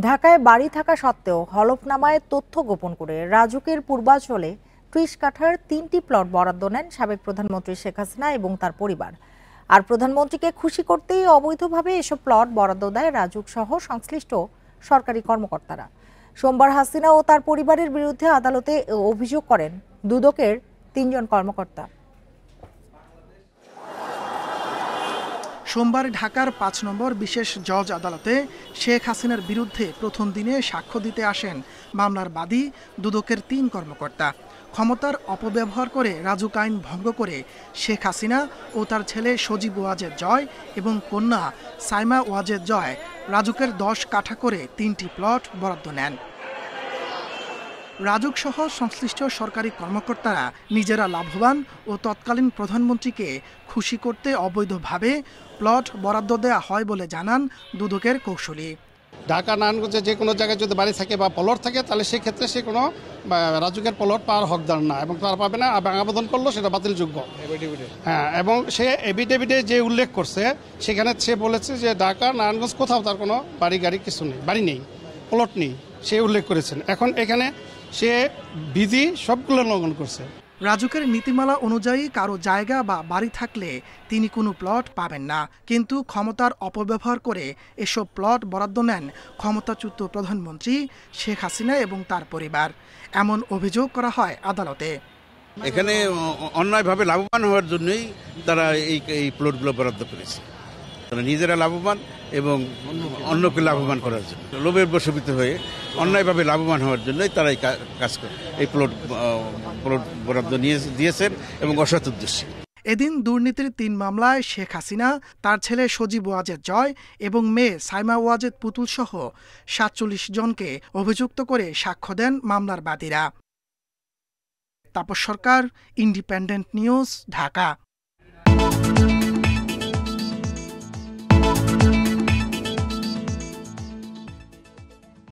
ঢাকায় বাড়ি থাকা সত্ত্বেও হলফনামায় তথ্য গোপন করে রাজুকের পূর্বাঞ্চলে ৩০ কাঠার ৩টি প্লট বরাদ্দ নেন সাবেক প্রধানমন্ত্রী শেখ হাসিনা এবং তার পরিবার। আর প্রধানমন্ত্রীকে খুশি করতেই অবৈধভাবে এসব প্লট বরাদ্দ দেয় রাজুক সহ সংশ্লিষ্ট সরকারি কর্মকর্তারা। সোমবার হাসিনা ও তার পরিবারের বিরুদ্ধে আদালতে অভিযোগ করেন দুদকের ৩ জন কর্মকর্তা। সোমবার ঢাকার ৫ নম্বর বিশেষ জজ আদালতে শেখ হাসিনার বিরুদ্ধে প্রথম দিনে সাক্ষ্য দিতে আসেন মামলার বাদী দুদকের ৩ কর্মকর্তা। ক্ষমতার অপব্যবহার করে রাজুক আইন ভঙ্গ করে শেখ হাসিনা ও তার ছেলে সজীব ওয়াজেদ জয় এবং কন্যা সাইমা ওয়াজেদ জয় রাজুকের ১০ কাঠা করে ৩টি প্লট বরাদ্দ নেন। রাজুক সহ সংশ্লিষ্ট সরকারি কর্মকর্তারা নিজেরা লাভবান ও তৎকালীন প্রধানমন্ত্রীকে খুশি করতে অবৈধভাবে প্লট বরাদ্দ দেয়া হয় বলে জানান দুদকের কৌশলী। ঢাকা নারায়ণগঞ্জে যে কোনো জায়গায় যদি বাড়ি থাকে বা প্লট থাকে তাহলে সেক্ষেত্রে সে কোনো রাজুকের প্লট পাওয়ার হকদার না এবং তার পাবে না, এবং আবেদন করলো সেটা বাতিলযোগ্য। হ্যাঁ, এবং সে এভিডেভিটে যে উল্লেখ করছে সেখানে সে বলেছে যে ঢাকা নারায়ণগঞ্জ কোথাও তার কোনো বাড়ি গাড়ি কিছু নেই, বাড়ি নেই, প্লট নেই, সে উল্লেখ করেছেন। এখন এখানে সে বিধি সবগুলো লঙ্ঘন করছে। রাজুকের নীতিমালা অনুযায়ী কারো জায়গা বা বাড়ি থাকলে তিনি কোনো প্লট পাবেন না, কিন্তু ক্ষমতার অপব্যবহার করে এসব প্লট বরাদ্দ নেন ক্ষমতাচ্যুত প্রধানমন্ত্রী শেখ হাসিনা এবং তার পরিবার। এমন অভিযোগ করা হয় আদালতে। এখানে অন্যায়ভাবে লাভবান হওয়ার জন্যই তারা এই প্লটগুলো বরাদ্দ করেছে। তারা নিজেরা লাভবান এবং অন্যকে লাভবান করার জন্য, লোভের বশবর্তী হয়ে অন্যায়ভাবে লাভবান হওয়ার জন্যই তারা এই কাজ করে এই প্লট বরাদ্দ দিয়েছেন এবং অসৎ উদ্দেশ্যে। এদিন দুর্নীতির ৩ মামলায় শেখ হাসিনা, তার ছেলে সজীব ওয়াজেদ জয় এবং মেয়ে সাইমা ওয়াজেদ পুতুল সহ ৪৭ জনকে অভিযুক্ত করে সাক্ষ্য দেন মামলার বাদীরা। তাপস সরকার, ইন্ডিপেন্ডেন্ট নিউজ, ঢাকা।